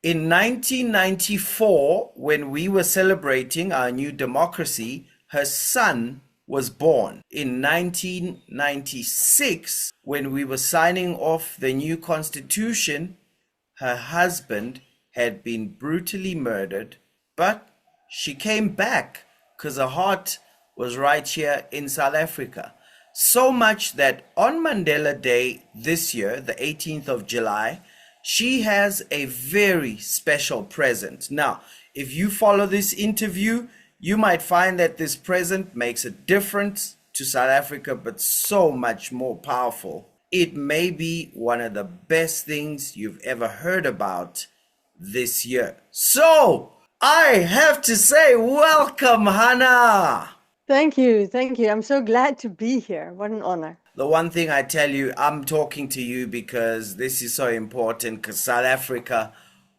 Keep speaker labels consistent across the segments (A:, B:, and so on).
A: In 1994, when we were celebrating our new democracy, her son was born. In 1996, when we were signing off the new constitution, her husband had been brutally murdered, but she came back because her heart was right here in South Africa. So much that on Mandela Day this year, the 18th of July, she has a very special present. Now, if you follow this interview, you might find that this present makes a difference to South Africa, but so much more powerful. It may be one of the best things you've ever heard about this year. So, I have to say, welcome, Hanna.
B: Thank you. Thank you. I'm so glad to be here. What an honor.
A: The one thing I tell you, I'm talking to you because this is so important because South Africa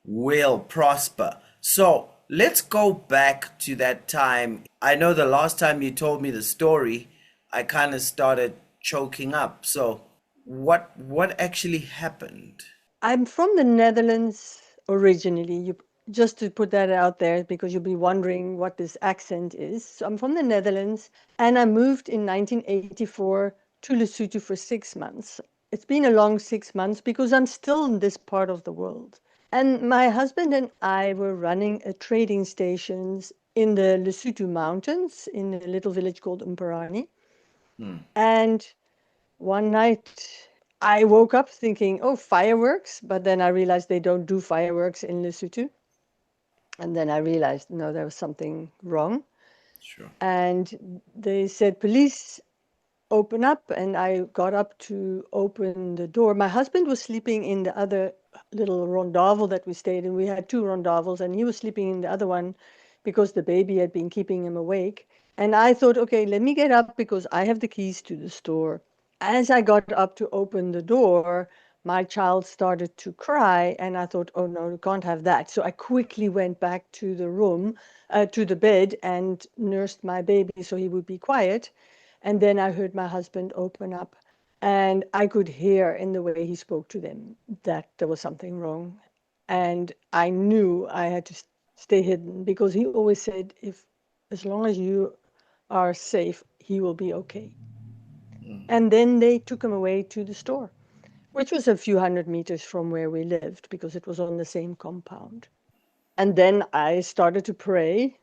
A: will prosper. So let's go back to that time. I know the last time you told me the story, I kind of started choking up. So what actually happened?
B: I'm from the Netherlands originally. Just to put that out there because you'll be wondering what this accent is. So I'm from the Netherlands and I moved in 1984 to Lesotho for 6 months. It's been a long 6 months because I'm still in this part of the world. And my husband and I were running a trading stations in the Lesotho mountains in a little village called Umparani.
A: Hmm.
B: And one night I woke up thinking, oh, fireworks. But then I realized they don't do fireworks in Lesotho. And then I realized, no, there was something wrong.
A: Sure.
B: And they said, police, open up. And I got up to open the door. My husband was sleeping in the other little rondavel that we stayed in. We had two rondavels, and he was sleeping in the other one because the baby had been keeping him awake. And I thought, okay, let me get up because I have the keys to the store. As I got up to open the door, my child started to cry, and I thought, oh no, you can't have that. So I quickly went back to the room, to the bed, and nursed my baby so he would be quiet. And then I heard my husband open up, and I could hear in the way he spoke to them that there was something wrong. And I knew I had to stay hidden because he always said, if as long as you are safe, he will be okay. And then they took him away to the store, which was a few hundred meters from where we lived because it was on the same compound. And then I started to pray,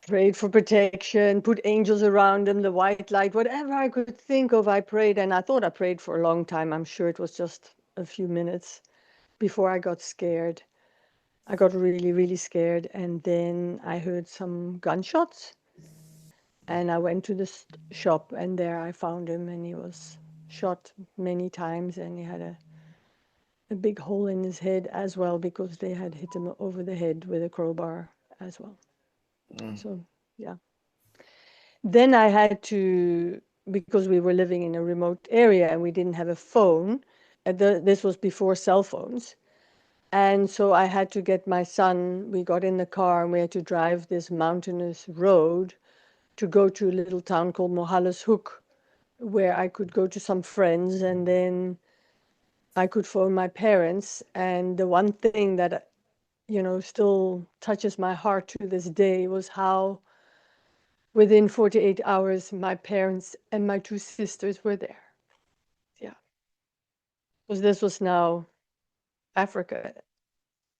B: prayed for protection, put angels around him, the white light, whatever I could think of, I prayed. And I thought I prayed for a long time. I'm sure it was just a few minutes before I got scared. I got really, really scared. And then I heard some gunshots. And I went to the shop, and there I found him, and he was shot many times, and he had a big hole in his head as well because they had hit him over the head with a crowbar as well.
A: Mm.
B: So, yeah. Then I had to, because we were living in a remote area and we didn't have a phone, this was before cell phones. And so I had to get my son, we got in the car and we had to drive this mountainous road to go to a little town called Hoek, where I could go to some friends and then I could phone my parents. And the one thing that, still touches my heart to this day was how within 48 hours, my parents and my two sisters were there. Yeah. Because this was now Africa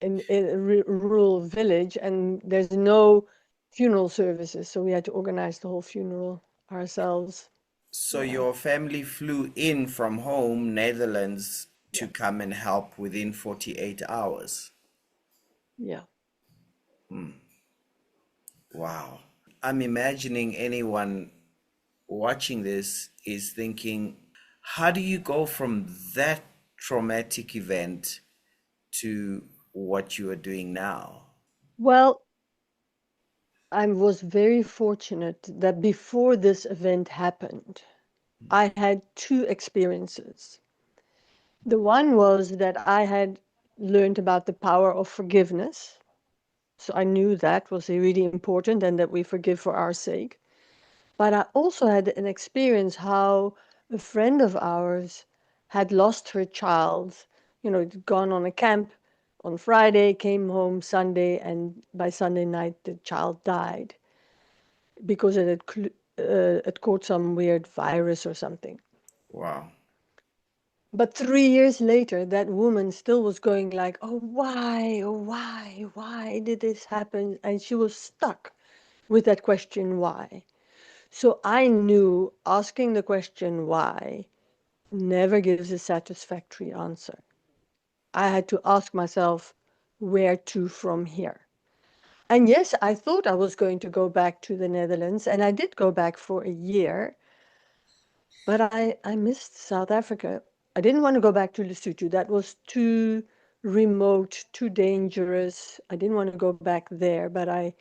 B: in a rural village, and there's no funeral services. So we had to organize the whole funeral ourselves.
A: So
B: Yeah.
A: your family flew in from home, Netherlands, to
B: Yeah.
A: come and help within 48 hours.
B: Yeah.
A: Wow. I'm imagining anyone watching this is thinking, how do you go from that traumatic event to what you are doing now?
B: Well, I was very fortunate that before this event happened, I had two experiences. The one was that I had learned about the power of forgiveness. So I knew that was really important and that we forgive for our sake. But I also had an experience how a friend of ours had lost her child, gone on a camp on Friday, came home Sunday, and by Sunday night the child died because it caught some weird virus or something.
A: Wow.
B: But 3 years later, that woman still was going like, "Oh, why? Oh, why did this happen?" And she was stuck with that question, why? So I knew asking the question why never gives a satisfactory answer. I had to ask myself, where to from here? And yes, I thought I was going to go back to the Netherlands, and I did go back for a year, but I missed South Africa. I didn't want to go back to Lesotho. That was too remote, too dangerous. I didn't want to go back there, but I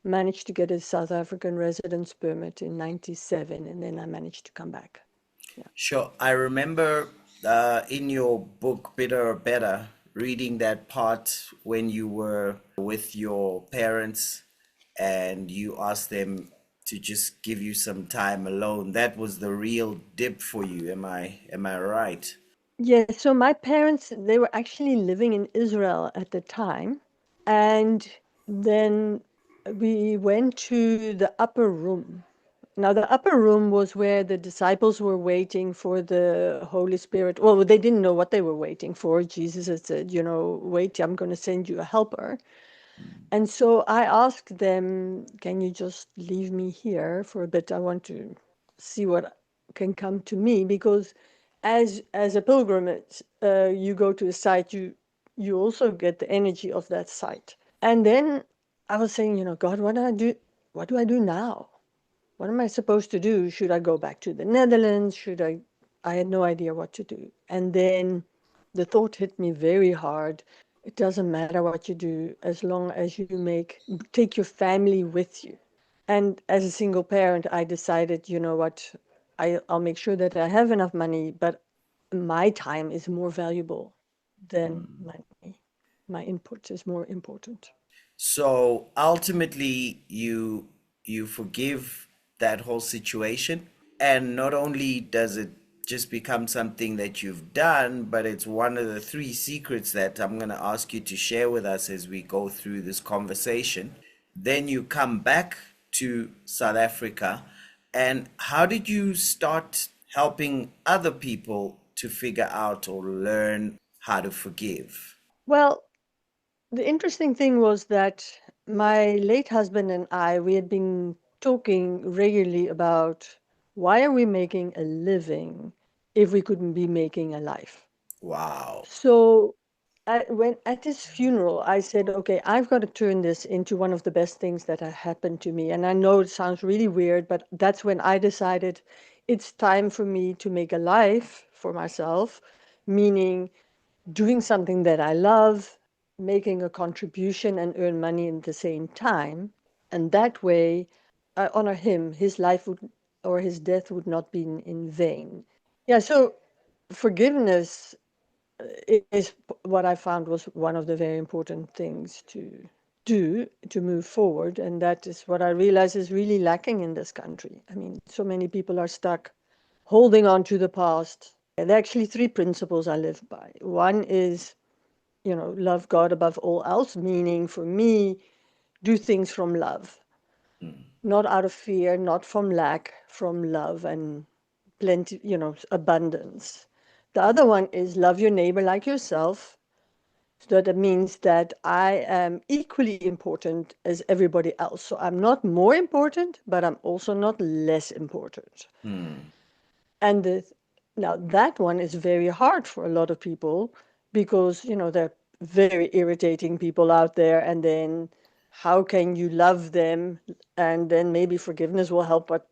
B: managed to get a South African residence permit in 97, and then I managed to come back. Yeah.
A: Sure. I remember in your book, Bitter or Better, reading that part when you were with your parents and you asked them to just give you some time alone. That was the real dip for you. Am I right?
B: Yeah, so my parents, they were actually living in Israel at the time. And then we went to the upper room. Now, the upper room was where the disciples were waiting for the Holy Spirit. Well, they didn't know what they were waiting for. Jesus had said, wait, I'm going to send you a helper. And so I asked them, can you just leave me here for a bit? I want to see what can come to me, because as a pilgrimage, you go to a site, you also get the energy of that site. And then I was saying, God, what do I do? What do I do now? What am I supposed to do? Should I go back to the Netherlands? Should I? I had no idea what to do. And then the thought hit me very hard. It doesn't matter what you do as long as you take your family with you. And as a single parent, I decided, you know what, I'll make sure that I have enough money, but my time is more valuable than money. My input is more important.
A: So ultimately, you forgive that whole situation, and not only does it just become something that you've done, but it's one of the three secrets that I'm going to ask you to share with us as we go through this conversation. Then you come back to South Africa, and how did you start helping other people to figure out or learn how to forgive?
B: Well, the interesting thing was that my late husband and I, we had been talking regularly about why are we making a living if we couldn't be making a life?
A: Wow.
B: So when at his funeral, I said, okay, I've got to turn this into one of the best things that had happened to me. And I know it sounds really weird, but that's when I decided it's time for me to make a life for myself, meaning doing something that I love, making a contribution and earn money at the same time. And that way, I honor him. His life would, or his death would not be in vain. Yeah, so forgiveness is what I found was one of the very important things to do to move forward. And that is what I realize is really lacking in this country. I mean, so many people are stuck holding on to the past. There are actually three principles I live by. One is, love God above all else, meaning for me, do things from love, not out of fear, not from lack, from love and plenty, abundance. The other one is love your neighbor like yourself. So that means that I am equally important as everybody else. So I'm not more important, but I'm also not less important. And now that one is very hard for a lot of people because, there are very irritating people out there. And then how can you love them? And then maybe forgiveness will help. But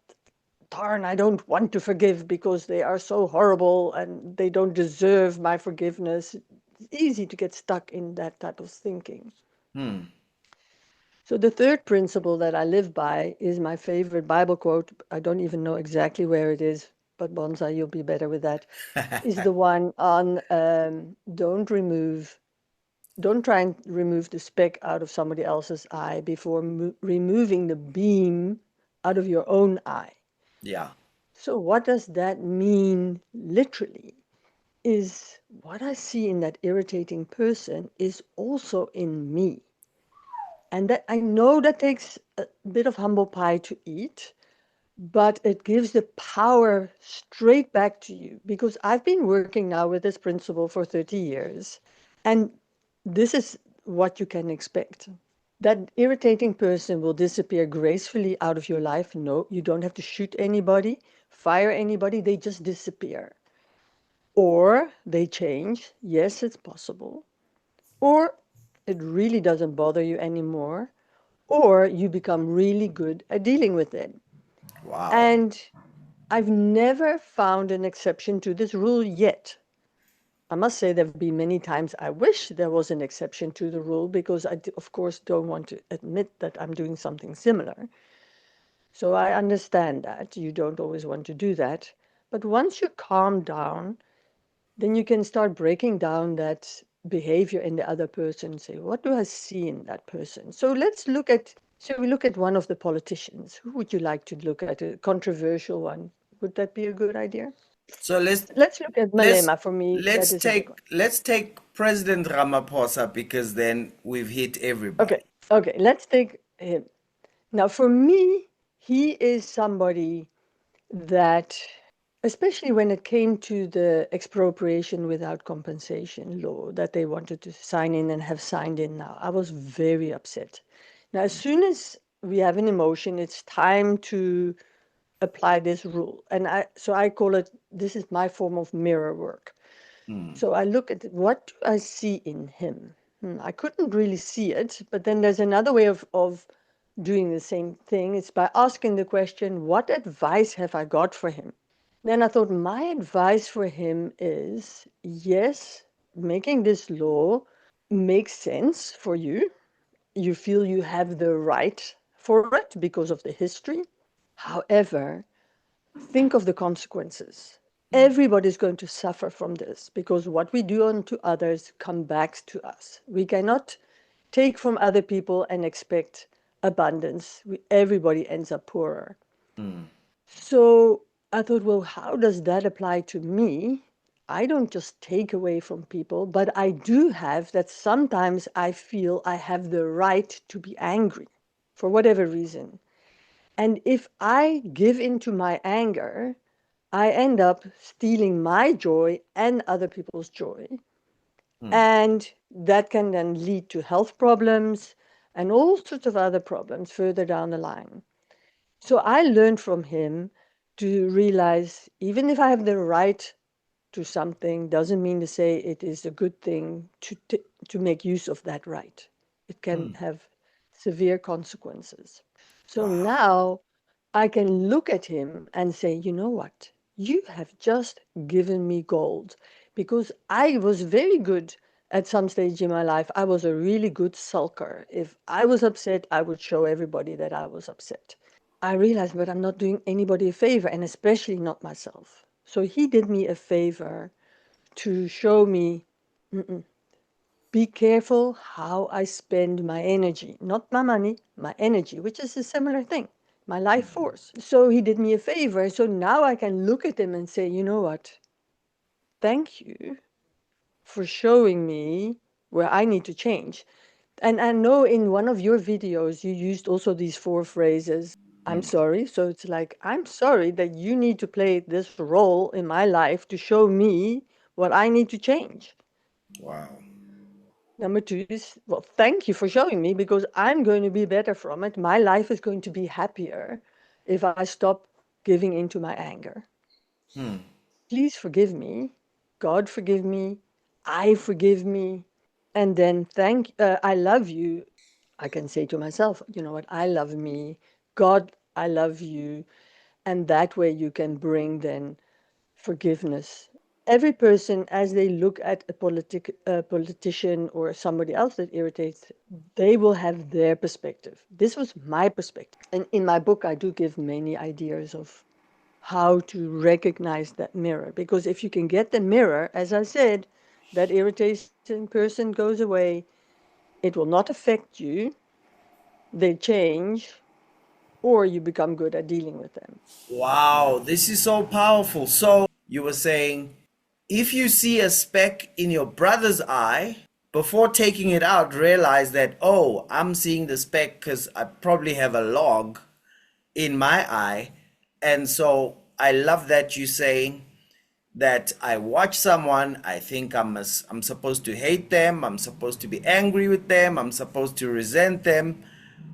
B: darn, I don't want to forgive because they are so horrible and they don't deserve my forgiveness. It's easy to get stuck in that type of thinking. So the third principle that I live by is my favorite Bible quote. I don't even know exactly where it is, but Bonsai, you'll be better with that. Is the one on don't try and remove the speck out of somebody else's eye before removing the beam out of your own eye.
A: Yeah.
B: So what does that mean literally? is what I see in that irritating person is also in me. And that I know that takes a bit of humble pie to eat, but it gives the power straight back to you because I've been working now with this principle for 30 years. And this is what you can expect. That irritating person will disappear gracefully out of your life. No, you don't have to shoot anybody, fire anybody, they just disappear. Or they change. Yes, it's possible. Or it really doesn't bother you anymore. Or you become really good at dealing with it.
A: Wow.
B: And I've never found an exception to this rule yet. I must say there have been many times I wish there was an exception to the rule because I, of course, don't want to admit that I'm doing something similar. So I understand that you don't always want to do that. But once you calm down, then you can start breaking down that behavior in the other person and say, what do I see in that person? So shall we look at one of the politicians? Who would you like to look at? A controversial one. Would that be a good idea?
A: So
B: Let's look at
A: let's
B: Malema. For me, that is a big one.
A: let's take President Ramaphosa because then we've hit
B: Okay,
A: everybody.
B: okay, let's take him. Now, for me, he is somebody that, especially when it came to the expropriation without compensation law that they wanted to sign in and have signed in now, I was very upset. Now, as soon as we have an emotion, it's time to apply this rule. And so I call it, this is my form of mirror work. So I look at what do I see in him? I couldn't really see it, but then there's another way of doing the same thing. It's by asking the question, what advice have I got for him? Then I thought, my advice for him is yes, making this law makes sense for you. You feel you have the right for it because of the history. However, think of the consequences. Everybody's going to suffer from this because what we do unto others come back to us. We cannot take from other people and expect abundance. Everybody ends up poorer. So I thought, well, how does that apply to me? I don't just take away from people, but I do have that sometimes I feel I have the right to be angry for whatever reason. And if I give into my anger, I end up stealing my joy and other people's joy. And that can then lead to health problems and all sorts of other problems further down the line. So I learned from him to realize even if I have the right to something, doesn't mean to say it is a good thing to make use of that right. It can have severe consequences. So
A: Wow.
B: now I can look at him and say, you know what? You have just given me gold because I was very good at some stage in my life. I was a really good sulker. If I was upset, I would show everybody that I was upset. I realized, but I'm not doing anybody a favor, and especially not myself. So he did me a favor to show me be careful how I spend my energy, not my money, my energy, which is a similar thing, my life force. So he did me a favor. So now I can look at him and say, you know what? Thank you for showing me where I need to change. And I know in one of your videos, you used also these four phrases. I'm sorry. So it's like, I'm sorry that you need to play this role in my life to show me what I need to change.
A: Wow.
B: Number two is, well, thank you for showing me because I'm going to be better from it. My life is going to be happier if I stop giving into my anger. Please forgive me. God forgive me. I forgive me. And then I love you. I can say to myself, you know what? I love me. God, I love you. And that way you can bring then forgiveness. Every person, as they look at a politician or somebody else that irritates, they will have their perspective. This was my perspective. And in my book, I do give many ideas of how to recognize that mirror. Because if you can get the mirror, as I said, that irritating person goes away, it will not affect you, they change, or you become good at dealing with them.
A: Wow, this is so powerful. So you were saying If you see a speck in your brother's eye, before taking it out, realize that, oh, I'm seeing the speck because I probably have a log in my eye. And so I love that you saying that I watch someone, I think I'm supposed to hate them, I'm supposed to be angry with them, I'm supposed to resent them,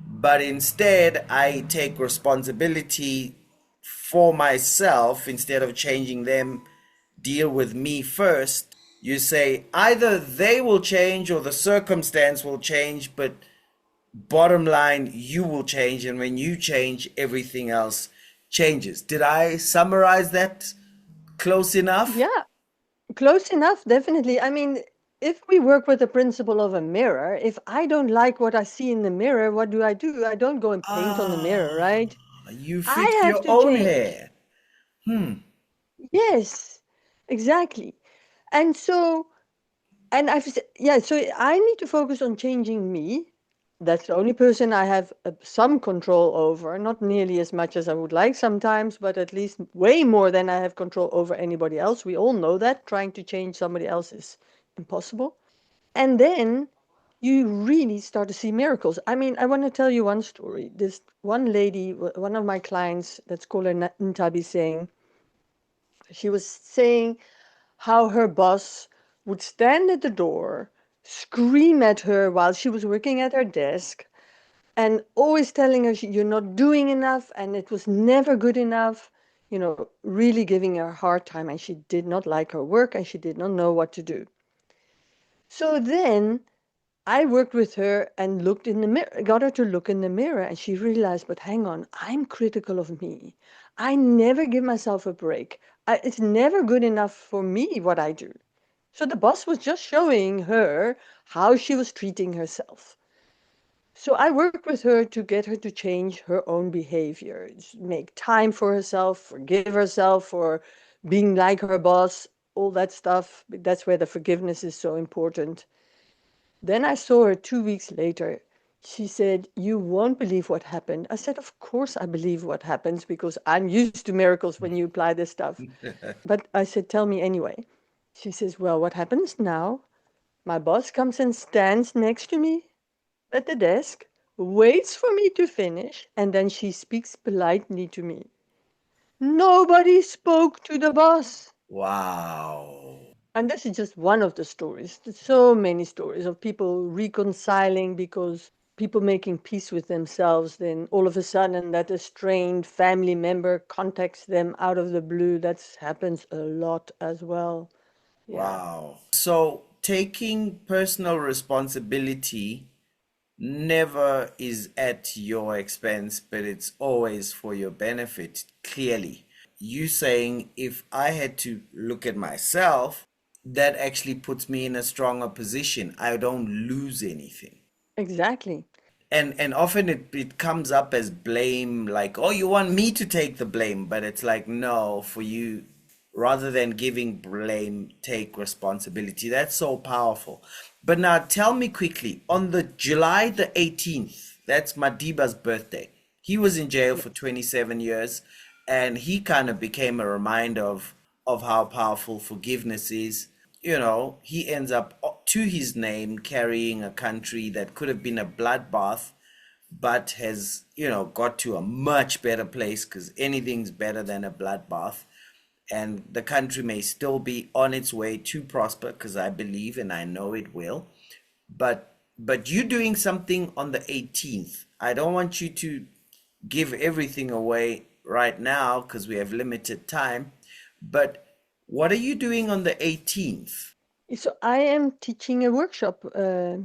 A: but instead I take responsibility for myself instead of changing them, deal with me first. You say either they will change or the circumstance will change, but bottom line, you will change, and when you change, everything else changes. Did I summarize that close enough?
B: Yeah, close enough, definitely. I mean, if we work with the principle of a mirror, if I don't like what I see in the mirror, what do? I don't go and paint on the mirror,
A: Ah,
B: right?
A: you
B: I
A: fixed
B: have
A: your
B: to
A: own
B: change.
A: hair. Hmm.
B: Yes, exactly. And so, yeah, so I need to focus on changing me. That's the only person I have some control over, not nearly as much as I would like sometimes, but at least way more than I have control over anybody else. We all know that trying to change somebody else is impossible. And then you really start to see miracles. I mean, I want to tell you one story. This one lady, one of my clients, let's call her Ntabi, saying, she was saying how her boss would stand at the door, scream at her while she was working at her desk, and always telling her you're not doing enough and it was never good enough, really giving her a hard time. And she did not like her work and she did not know what to do. So then I worked with her and looked in the mirror, got her to look in the mirror, and she realized, but hang on, I'm critical of me. I never give myself a break. It's never good enough for me what I do. So the boss was just showing her how she was treating herself. So I worked with her to get her to change her own behavior, make time for herself, forgive herself for being like her boss, all that stuff. That's where the forgiveness is so important. Then I saw her 2 weeks later. She said, "You won't believe what happened." I said, "Of course I believe what happens because I'm used to miracles when you apply this stuff." But I said, "Tell me anyway." She says, "Well, what happens now? My boss comes and stands next to me at the desk, waits for me to finish, and then she speaks politely to me. Nobody spoke to the boss."
A: Wow.
B: And this is just one of the stories. There's so many stories of people reconciling because people making peace with themselves. Then all of a sudden, that estranged family member contacts them out of the blue. That happens a lot as well. Yeah,
A: Wow. So taking personal responsibility never is at your expense, but it's always for your benefit, clearly. You saying if I had to look at myself, that actually puts me in a stronger position. I don't lose anything.
B: exactly.
A: And often it comes up as blame, like, oh, you want me to take the blame, but it's like, no, for you, rather than giving blame, take responsibility. That's so powerful. But now tell me quickly, on the July the 18th, that's Madiba's birthday. He was in jail for 27 years, and he kind of became a reminder of how powerful forgiveness is. He ends up to his name carrying a country that could have been a bloodbath, but has, got to a much better place because anything's better than a bloodbath. And the country may still be on its way to prosper because I believe and I know it will. But you doing something on the 18th. I don't want you to give everything away right now because we have limited time. But what are you doing on the 18th?
B: So I am teaching a workshop, a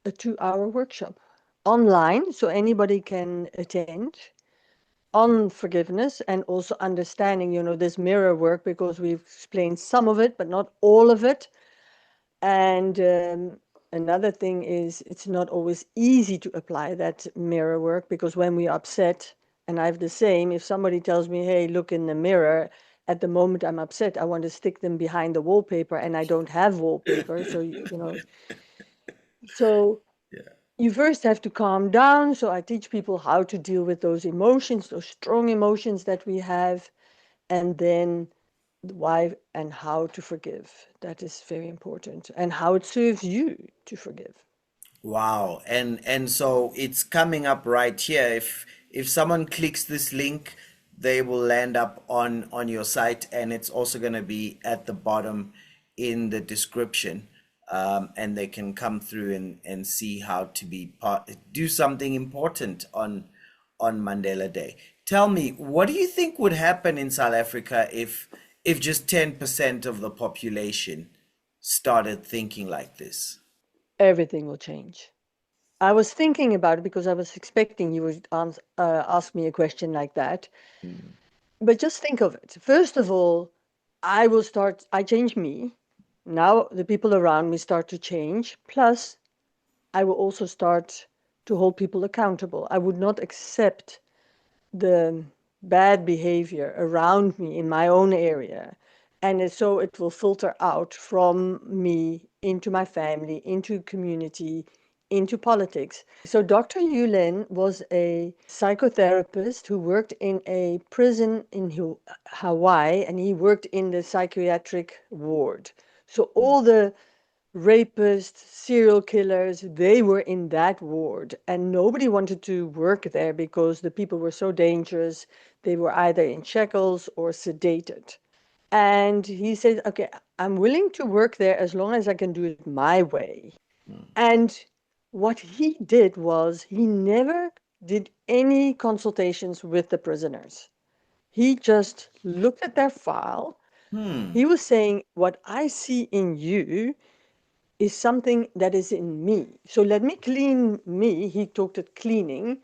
B: 2-hour workshop online, so anybody can attend, on forgiveness and also understanding, this mirror work, because we've explained some of it, but not all of it. And another thing is, it's not always easy to apply that mirror work because when we're upset, and I have the same, if somebody tells me, hey, look in the mirror, at the moment I'm upset, I want to stick them behind the wallpaper and I don't have wallpaper. So, so you first have to calm down. So I teach people how to deal with those emotions, those strong emotions that we have. And then why and how to forgive. That is very important, and how it serves you to forgive.
A: Wow. And so it's coming up right here. If someone clicks this link, they will land up on your site, and it's also going to be at the bottom in the description. And they can come through and see how to be part, do something important on Mandela Day. Tell me, what do you think would happen in South Africa if just 10% of the population started thinking like this?
B: Everything will change. I was thinking about it because I was expecting you would ask me a question like that. But just think of it. First of all, I change me. Now the people around me start to change. Plus, I will also start to hold people accountable. I would not accept the bad behavior around me in my own area. So it will filter out from me into my family, into community, into politics. So Dr. Yulin was a psychotherapist who worked in a prison in Hawaii, and he worked in the psychiatric ward. So all the rapists, serial killers, they were in that ward. And nobody wanted to work there because the people were so dangerous. They were either in shackles or sedated. And he said, okay, I'm willing to work there as long as I can do it my way. And what he did was he never did any consultations with the prisoners. He just looked at their file.
A: Hmm.
B: He was saying, what I see in you is something that is in me. So let me clean me. He talked at cleaning.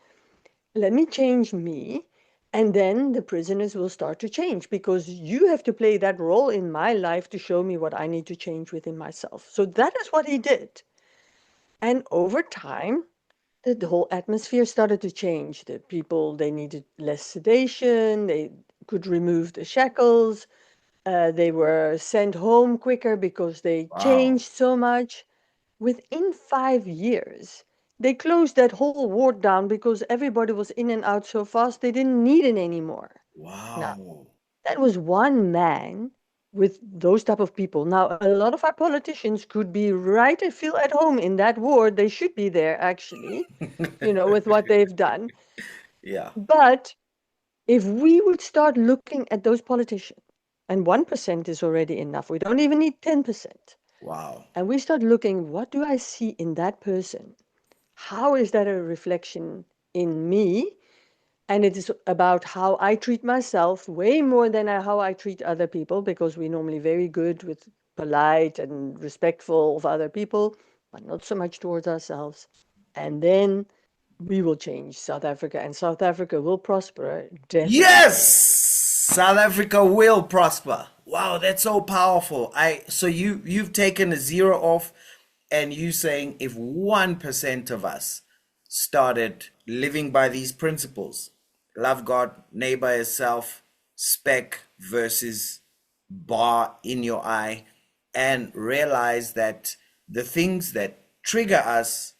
B: Let me change me. And then the prisoners will start to change because you have to play that role in my life to show me what I need to change within myself. So that is what he did. And over time, the whole atmosphere started to change. The people, they needed less sedation. They could remove the shackles. They were sent home quicker because they
A: Wow.
B: changed so much. Within 5 years, they closed that whole ward down because everybody was in and out so fast they didn't need it anymore. Now,
A: Wow.
B: that was one man with those type of people. Now, a lot of our politicians could be right and feel at home in that ward. They should be there, actually, with what they've done.
A: Yeah.
B: But if we would start looking at those politicians, and 1% is already enough, we don't even need 10%.
A: Wow.
B: And we start looking, what do I see in that person? How is that a reflection in me? And it is about how I treat myself way more than how I treat other people, because we're normally very good with polite and respectful of other people, but not so much towards ourselves. And then we will change South Africa, and South Africa will prosper, definitely.
A: Yes! South Africa will prosper. Wow, that's so powerful. So you've taken a zero off, and you saying if 1% of us started living by these principles, love God, neighbor as self, speck versus bar in your eye, and realize that the things that trigger us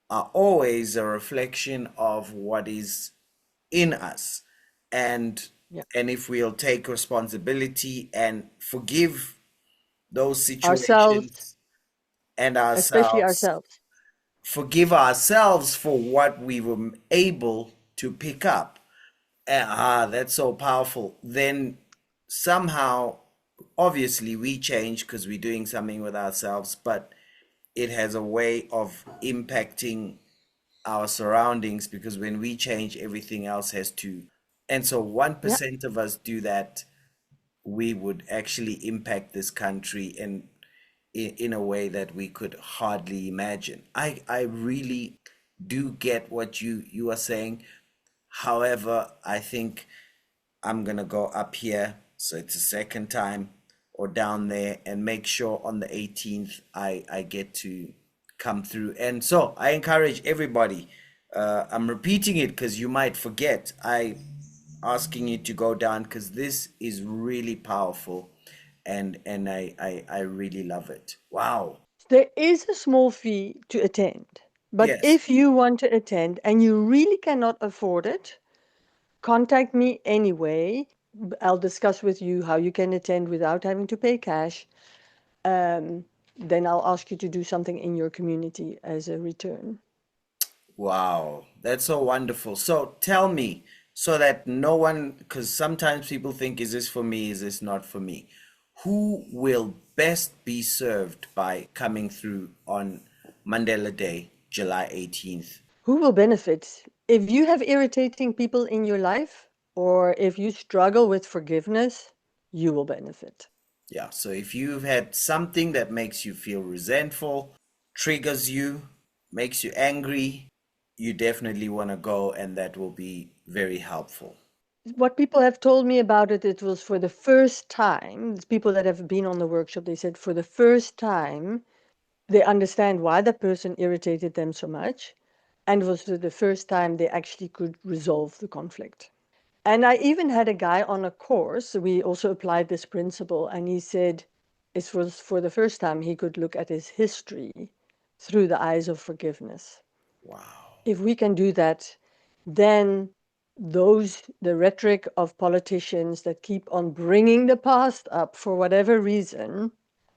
A: are always a reflection of what is in us. and
B: Yeah.
A: and if we'll take responsibility and forgive those
B: Ourselves,
A: situations and
B: especially
A: ourselves,
B: ourselves.
A: forgive ourselves for what we were able to pick up, that's so powerful. Then somehow, obviously we change because we're doing something with ourselves, but it has a way of impacting our surroundings, because when we change, everything else has to. And so
B: Yeah.
A: 1% of us do that, we would actually impact this country in a way that we could hardly imagine. I really do get what you are saying. However, I think I'm gonna go up here, so it's a second time, or down there, and make sure on the 18th I get to come through. And so I encourage everybody. I'm repeating it because you might forget. I asking you to go down because this is really powerful, and I really love it. Wow.
B: There is a small fee to attend, but
A: Yes.
B: if you want to attend and you really cannot afford it, contact me anyway. I'll discuss with you how you can attend without having to pay cash. Then I'll ask you to do something in your community as a return.
A: Wow, that's so wonderful. So tell me, so that no one, because sometimes people think, is this for me? Is this not for me? Who will best be served by coming through on Mandela Day, July 18th?
B: Who will benefit? If you have irritating people in your life, or if you struggle with forgiveness, you will benefit.
A: Yeah, so if you've had something that makes you feel resentful, triggers you, makes you angry, you definitely want to go, and that will be very helpful.
B: What people have told me about it, it was for the first time, it's people that have been on the workshop, they said for the first time, they understand why the person irritated them so much. And it was the first time they actually could resolve the conflict. And I even had a guy on a course, we also applied this principle, and he said it was for the first time he could look at his history through the eyes of forgiveness.
A: Wow.
B: If we can do that, then the rhetoric of politicians that keep on bringing the past up for whatever reason,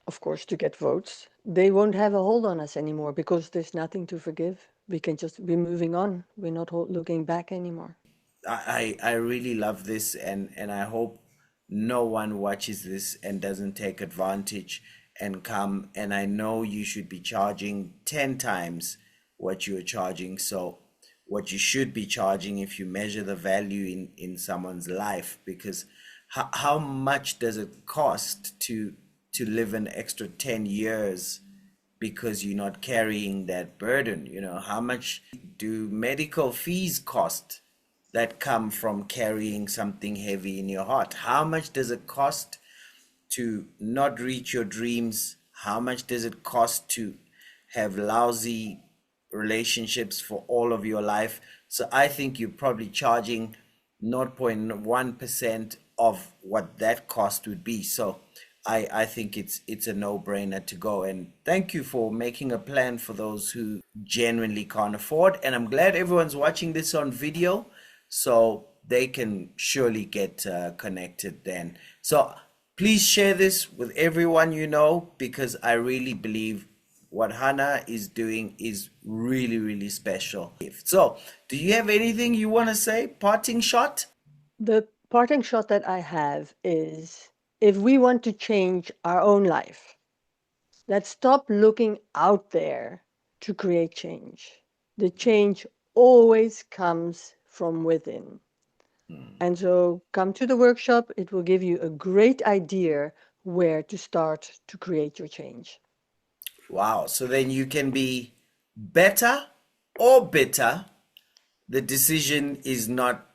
B: of course, to get votes, they won't have a hold on us anymore because there's nothing to forgive. We can just be moving on. We're not looking back anymore.
A: I really love this, and I hope no one watches this and doesn't take advantage and come. And I know you should be charging 10 times what you are charging. So what you should be charging if you measure the value in someone's life, because how much does it cost to live an extra 10 years because you're not carrying that burden? How much do medical fees cost that come from carrying something heavy in your heart? How much does it cost to not reach your dreams? How much does it cost to have lousy relationships for all of your life? So I think you're probably charging 0.1% of what that cost would be. So I think it's a no-brainer to go. And thank you for making a plan for those who genuinely can't afford. And I'm glad everyone's watching this on video, so they can surely get connected then. So please share this with everyone you know, because I really believe what Hannah is doing is really, really special. So, do you have anything you want to say? Parting shot?
B: The parting shot that I have is if we want to change our own life, let's stop looking out there to create change. The change always comes from within. And so come to the workshop. It will give you a great idea where to start to create your change.
A: Wow. So then you can be better or bitter. The decision is not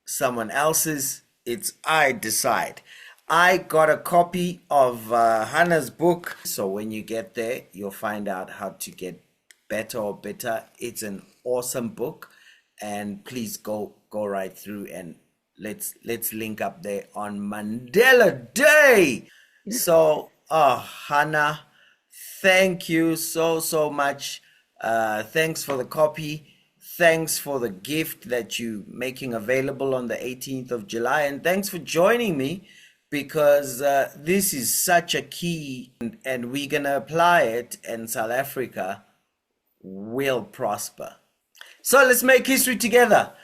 A: someone else's, it's I decide. I got a copy of Hannah's book. So when you get there, you'll find out how to get better or bitter. It's an awesome book. And please go right through, and let's link up there on Mandela Day. So, Hannah, thank you so much. Thanks for the copy. Thanks for the gift that you making available on the 18th of July. And thanks for joining me, because this is such a key, and we're going to apply it, and South Africa will prosper. So let's make history together.